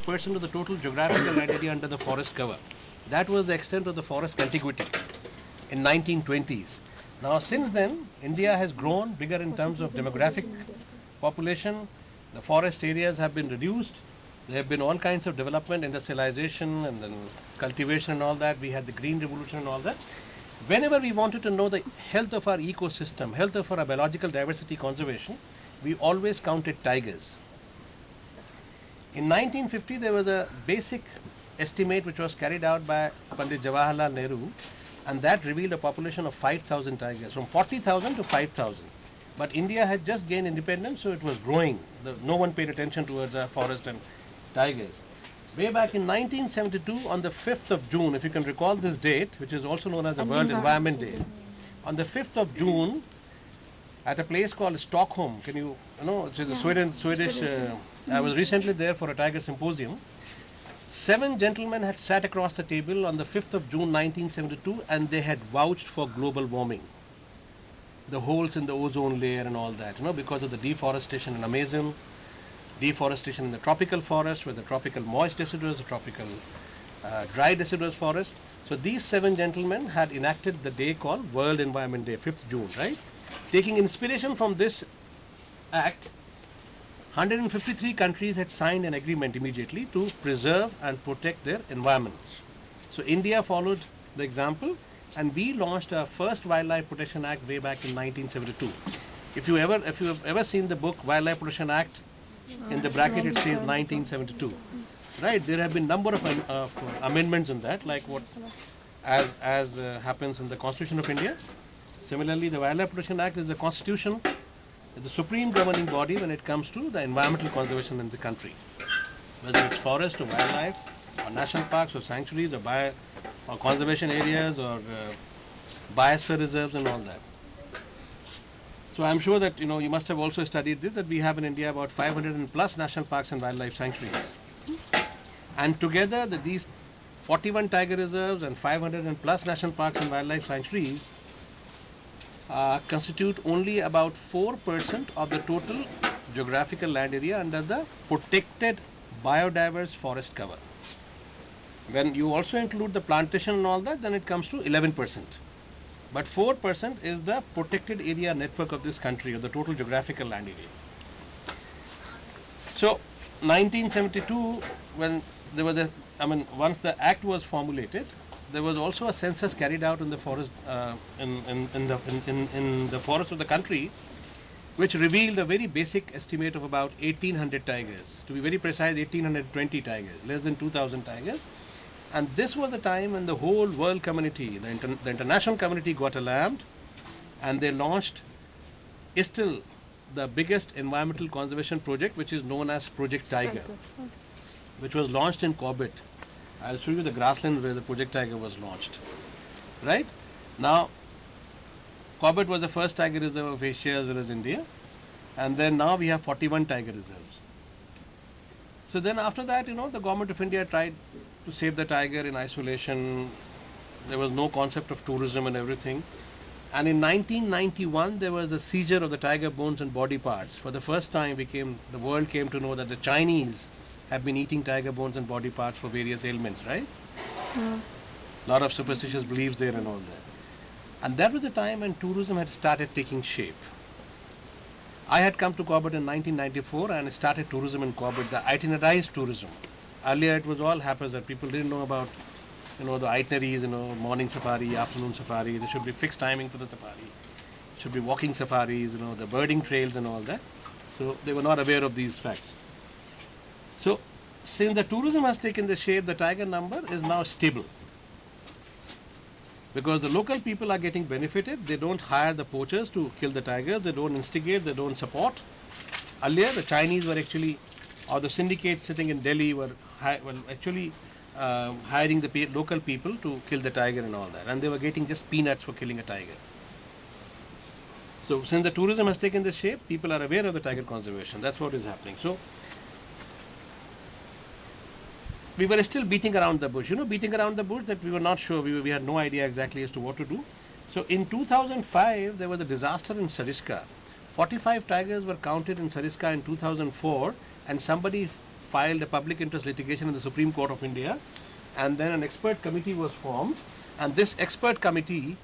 50% of the total geographical land area under the forest cover. That was the extent of the forest contiguity in 1920s. Now since then, India has grown bigger in terms of demographic population. The forest areas have been reduced. There have been all kinds of development, industrialization, and then cultivation and all that. We had the green revolution and all that. Whenever we wanted to know the health of our ecosystem, health of our biological diversity conservation, we always counted tigers. In 1950, there was a basic estimate which was carried out by Pandit Jawaharlal Nehru, and that revealed a population of 5,000 tigers, from 40,000 to 5,000. But India had just gained independence, so it was growing. No one paid attention towards forest and tigers. Way back in 1972, on the 5th of June, if you can recall this date, which is also known as the World Environment Day, on the 5th of June, at a place called Stockholm, which is a Swedish, I was recently there for a tiger symposium. 7 gentlemen had sat across the table on the 5th of June 1972, and they had vouched for global warming. The holes in the ozone layer and all that, because of the deforestation in Amazon, deforestation in the tropical forest, with the tropical moist deciduous, the tropical dry deciduous forest. So these 7 gentlemen had enacted the day called World Environment Day, 5th June, right? Taking inspiration from this act, 153 countries had signed an agreement immediately to preserve and protect their environments. So India followed the example, and we launched our first Wildlife Protection Act way back in 1972. If you have ever seen the book Wildlife Protection Act, in the bracket it says 1972. Right? There have been number of amendments in that, like what as happens in the Constitution of India. Similarly, the Wildlife Protection Act is the constitution, the supreme governing body when it comes to the environmental conservation in the country, whether it's forest or wildlife or national parks or sanctuaries or conservation areas or biosphere reserves and all that. So I'm sure that you must have also studied this, that we have in India about 500 plus national parks and wildlife sanctuaries, and together these 41 tiger reserves and 500 plus national parks and wildlife sanctuaries constitute only about 4% of the total geographical land area under the protected biodiverse forest cover. When you also include the plantation and all that, then it comes to 11%. But 4% is the protected area network of this country, or the total geographical land area. So 1972, when there was once the act was formulated, there was also a census carried out in the forest, in the forest of the country, which revealed a very basic estimate of about 1,800 tigers. To be very precise, 1,820 tigers, less than 2,000 tigers. And this was the time when the whole world community, the international community, got alarmed, and they launched still the biggest environmental conservation project, which is known as Project Tiger, which was launched in Corbett. I'll show you the grassland where the Project Tiger was launched. Right? Now, Corbett was the first tiger reserve of Asia as well as India, and then now we have 41 tiger reserves. So then after that, the government of India tried to save the tiger in isolation. There was no concept of tourism and everything. And in 1991, there was a seizure of the tiger bones and body parts. For the first time, the world came to know that the Chinese have been eating tiger bones and body parts for various ailments, right? A lot of superstitious beliefs there and all that. And that was the time when tourism had started taking shape. I had come to Corbett in 1994 and started tourism in Corbett, the itinerized tourism. Earlier it was all haphazard. People didn't know about the itineraries, morning safari, afternoon safari. There should be fixed timing for the safari. Should be walking safaris, the birding trails and all that. So they were not aware of these facts. So since the tourism has taken the shape, the tiger number is now stable. Because the local people are getting benefited. They don't hire the poachers to kill the tigers. They don't instigate. They don't support. Earlier, the Chinese were actually, or the syndicates sitting in Delhi were actually hiring the local people to kill the tiger and all that. And they were getting just peanuts for killing a tiger. So since the tourism has taken the shape, people are aware of the tiger conservation. That's what is happening. So we were still beating around the bush, beating around the bush that we were not sure, we had no idea exactly as to what to do. So in 2005, there was a disaster in Sariska. 45 tigers were counted in Sariska in 2004, and somebody filed a public interest litigation in the Supreme Court of India, and then an expert committee was formed, and this expert committee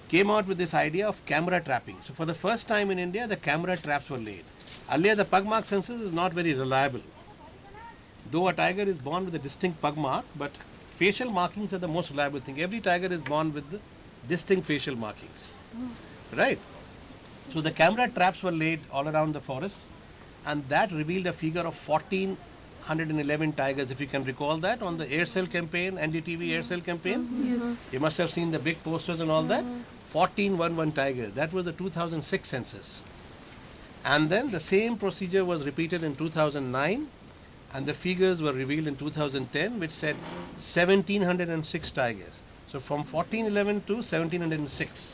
came out with this idea of camera trapping. So for the first time in India, the camera traps were laid. Earlier, the pug mark census is not very reliable. Though a tiger is born with a distinct pug mark, but facial markings are the most reliable thing. Every tiger is born with the distinct facial markings. Right? So the camera traps were laid all around the forest, and that revealed a figure of 1,411 tigers, if you can recall that, on the Aircel campaign, NDTV Aircel campaign. Yes. You must have seen the big posters and all that. 1,411 tigers. That was the 2006 census. And then the same procedure was repeated in 2009, and the figures were revealed in 2010, which said 1,706 tigers. So from 1,411 to 1,706.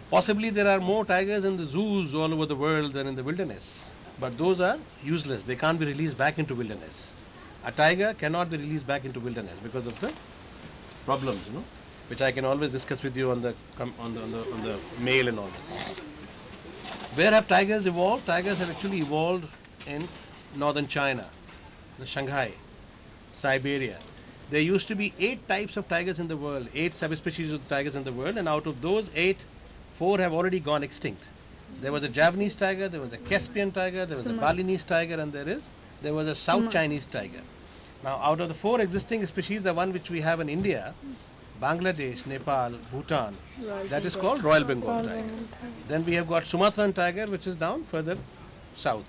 Possibly there are more tigers in the zoos all over the world than in the wilderness, but those are useless. They can't be released back into wilderness. A tiger cannot be released back into wilderness because of the problems, which I can always discuss with you on the mail and all that. Where have tigers evolved? Tigers have actually evolved in northern China, the Shanghai, Siberia. There used to be 8 types of tigers in the world, 8 subspecies of tigers in the world, and out of those 8, 4 have already gone extinct. There was a Javanese tiger, there was a Caspian tiger, there was a Balinese tiger, and there was a South Chinese tiger. Now, out of the 4 existing species, the one which we have in India, Bangladesh, Nepal, Bhutan, that is called Royal Bengal tiger. Then we have got Sumatran tiger, which is down further south,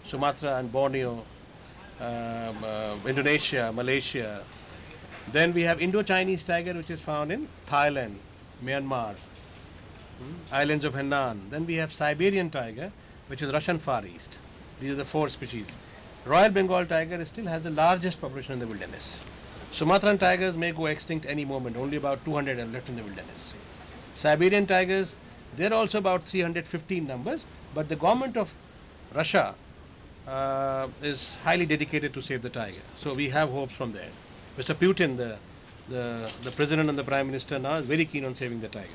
Sumatra and Borneo, Indonesia, Malaysia. Then we have Indo-Chinese tiger, which is found in Thailand, Myanmar, islands of Henan. Then we have Siberian tiger, which is Russian Far East. These are the 4 species. Royal Bengal tiger still has the largest population in the wilderness. Sumatran tigers may go extinct any moment. Only about 200 are left in the wilderness. Siberian tigers, they're also about 315 numbers, but the government of Russia is highly dedicated to save the tiger. So we have hopes from there. Mr. Putin, the president and the prime minister now, is very keen on saving the tiger.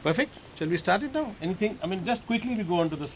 Perfect. Shall we start it now? Anything? I mean, just quickly we go on to the